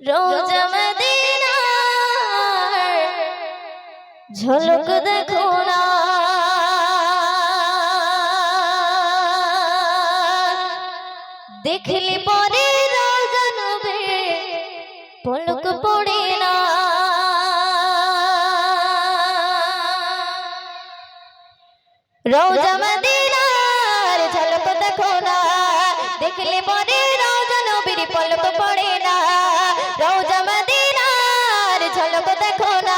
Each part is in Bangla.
রোজা মদিনার ঝলক দেখো না, দেখলে পরে রোজা নবীর পলক পড়ে না। রোজা মদিনার ঝলক দেখো না, দেখলে পরে রোজা নবীর পলক পড়ে না। রোজা মদিনার ঝলক দেখো না,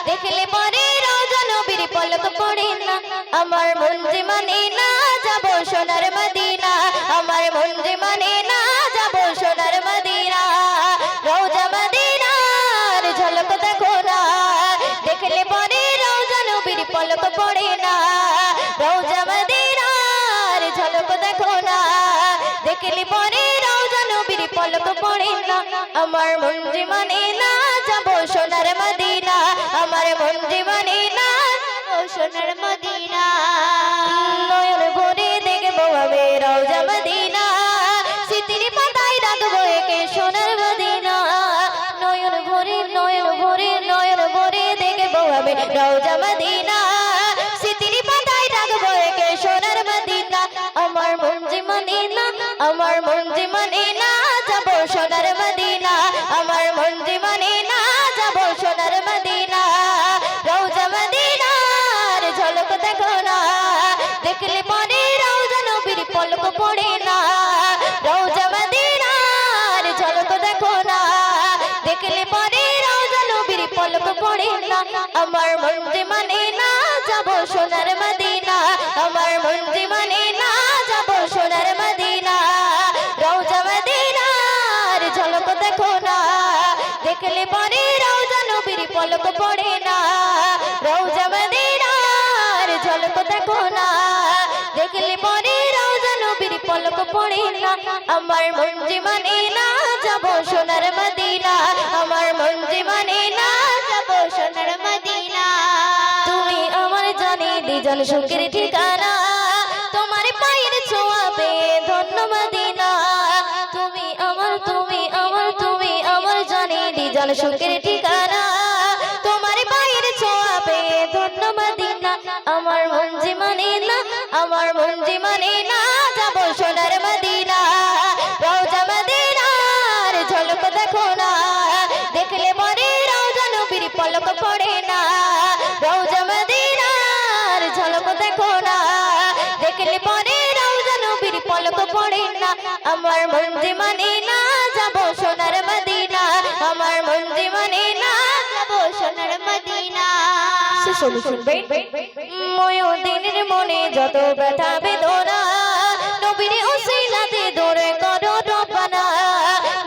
দেখলে পরে রোজা নবীর পলক পড়ে না। আমার মন যে মানে না যাব সোনার মদিনা, আমার মন যে মানে না যাব সোনার মদিনা। রোজা মদিনার ঝলক দেখো না, দেখলে পরে রোজা নবীর পলক পড়ে না। রোজা মদিনার ঝলক দেখো না, দেখলে পরে রোজা নবীর পলক পড়ে না। আমার মন যে মানে না যাব সোনার মদিনা, আমার মন যে মানে না যাব সোনার মদিনা। নয়ন ভরে দেখবো আমি রোজা মদিনা, স্মৃতির পাতায় রাখবো একে সোনার মদিনা। নয়ন ভরে নয়ন ভরে নয়ন ভরে দেখবো আমি রোজা মদিনা, স্মৃতির পাতায় রাখবো একে সোনার মদিনা। আমার মন যে মানে না, আমার মন যে মানে না যাব সোনার মদিনা, আমার মন যে মানে না যাব সোনার মদিনা। রোজা মদিনার ঝলক দেখো না, দেখলে পরে রোজা নবীর পলক পড়ে না। রোজা মদিনার ঝলক দেখো না, দেখলে পরে রোজা নবীর পলক পড়ে না। আমার মন যে মানে না যাব সোনার মদিনা, আমার মন যে মানে না যাব সোনার মদিনা। রোজা মদিনার ঝলক দেখো না, দেখলে পরে রোজা নবীর পলক পড়ে না। রোজা মদিনার ঝলক দেখো না, দেখলে পরে রোজা নবীর পলক পড়ে না। আমার মন যে মানে না যাব সোনার মদিনা, আমার মন যে মানে না যাব সোনার মদিনা। তুমি আমার জানি দিজন সুখের ঠিকানা, তোমার পায়ের ছোঁয়াবে ধন্য মদিনা। তুমি আমার তুমি আমার তুমি আমার জানি দিজন সুখের ঠিকানা, তোমার পায়ের ছোঁয়াবে ধন্য মদিনা। আমার মন যে মানে না, আমার মন যে মানে না যাব সোনার মদিনা। রোজা মদিনার ঝলক দেখো না, দেখলে পরে রোজা নবীর পলক পড়ে না। রোজা মদিনার ঝলক দেখো না, দেখলে পরে রোজা নবীর পলক পড়ে না। আমার মন যে মানে না যাব সোনার মদিনা, আমার মন যে মানে না যাব সোনার মদিনা। শুনবে ময়ূরদিনের মনে যত ব্যথা বেদনা, নবীর ওসিলাতে দূরে করো রব্বানা।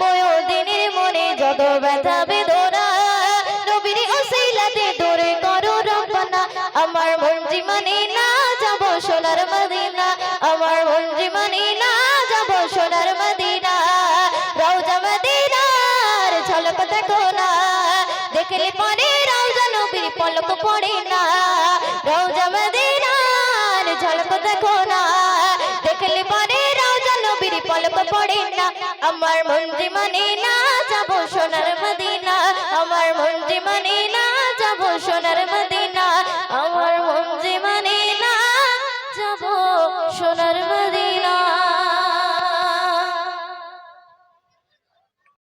ময়ূরদিনের মনে যত ব্যথা বেদনা, নবীর ওসিলাতে দূরে করো রব্বানা। আমার মন যে মানে না যাব সোনার মদিনা, আমার মন যে মানে না যাব সোনার মদিনা। রোজা মদিনার ঝলক দেখো না, দেখলে পরে রোজা নবীর পলক পড়ে না। রোজা মদিনার ঝলক দেখো না, দেখলে পরে রোজা নবীর পলক পড়ে না। আমার মন যে মানে